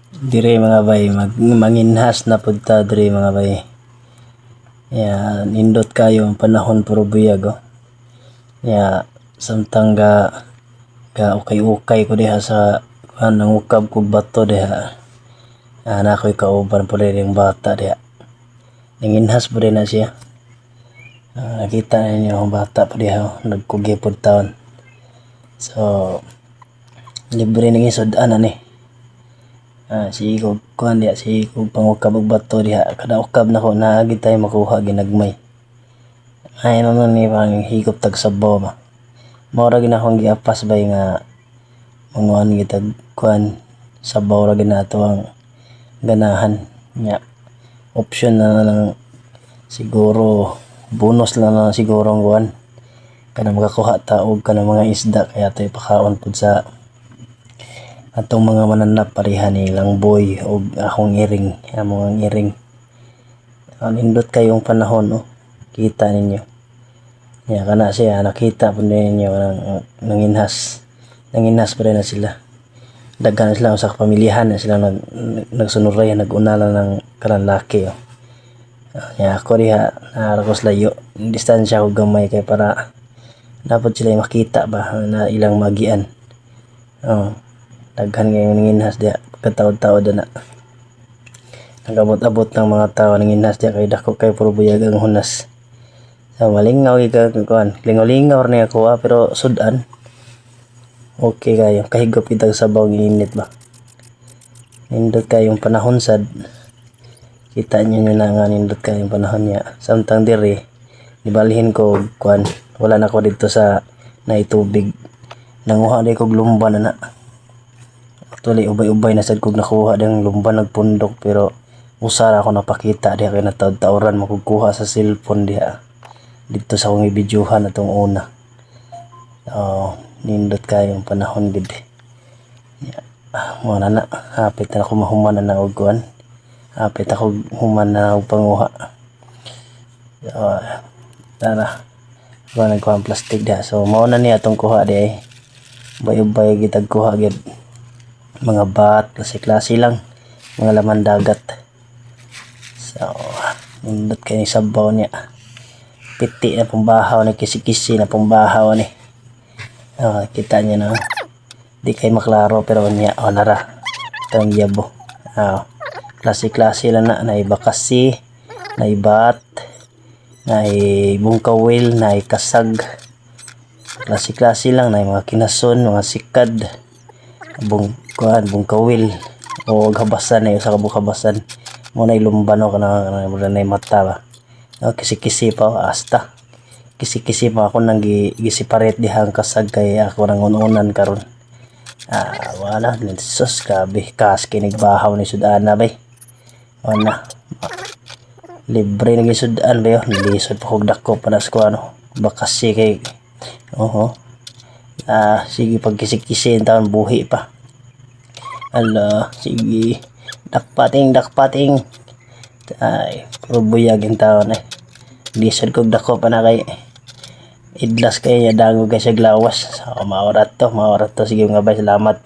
Dire mga bay, manginhas na punta dire mga bay. Ya, nindot kayo ang panahon puro buyag oh. Ya, samtang ga ukay-ukay ko diha sa nangukab kog bato diha. Na ko'y kauban po rin yung bata diha. Nanginhas po rin na siya. Nakita ninyo ang bata po diha, nagkugi po taon. So, libre nang isudan ani. Si kog kuan diha, si kog pangukab og bato diha, kada ukab nako naagi tayo makuha ginagmay. Ay naman ni pang higop tag sabaw ba. Mao ra ginahong giapas bay nga manguan gitag kuan sabaw ra ginato ang ganahan nya. Option na lang siguro, bonus lang siguro ang kuan kana makakuha ta og kana mga isda kaya tayo pakaon pud sa atong mga mananap pareha ni Langboy o akong iring, among iring. Nindot kayong panahon oh, kita ninyo. Ya kana siya nakita po ninyo nanginhas pa rin na sila. Daghan sila sa pamilyahan na sila nagsunuray, nag-unala ng kalalaki oh. Ya ako diha narakos layo, distansya ko gamay kay para dapat sila makita ba na ilang magian. Daghan kayong nanginhas diha pagkataod-taod na. Nagabot-abot ng mga tao nanginhas diha kay dako kay puro buyag ang hunas. So malingaw kuan, lingaw-lingaw ni ako pero sudan. Okay kayo, kahigop kitag sabaw init ba. Nindot kayong panahon sad. Kita niyo na nga nindot kayong panahon niya. Samtang diri ibalhin ko kuan, wala na ko dito sa naitubig. Nanguha di kog lumban na. Actually ubay-ubay na sad kog nakuha dang lumban nagpundok pero usara ako napakita diha kay nataod-taoran makukuha sa cellphone diha. Dito sa akong ibidyohan atong una. Nindot kayong panahon gid. Mo na hapit na ako mahuman na og kuan. Hapit ako human na og panguha. Tara. Wala nang kuha plastic diha. So mao na ni atong kuha di ay. Ubay-ubay gitag kuha gid. Mga bat, klase-klase lang. Mga laman dagat. So, nindot kay ni sabaw niya. Piti na pumbahaw ni kisi-kisi na pumbahaw ni. Kita niya na. Di kay maklaro pero niya nara. Tang yabo. Klase-klase lang na ibakasi, na ibat, na bungkawil, na kasag. Klase-klase lang na mga kinason, mga sikad, bungkawil o habasan na sa kabuk-habasan. Muna ilumban o kana na mata ba. Kisi-kisi pa asta. Kisi-kisi pa ako nang gisiparet dihang kasag kay ako nang ununan karon. Wala sus grabe kas kinigbahaw ni sudana bay. Wala. Libre na gisudan ba yun. Nilisod pa kog dako panas ko ano. Bakasi kay sige pagkisi-kisi taon buhi pa. Sige. Dakpating. Ay, puro buyag yung taon eh. Lisod kog dako pa na kay idlas kay dago kay siya glawas. So, maorat to. Sige mga bay, salamat.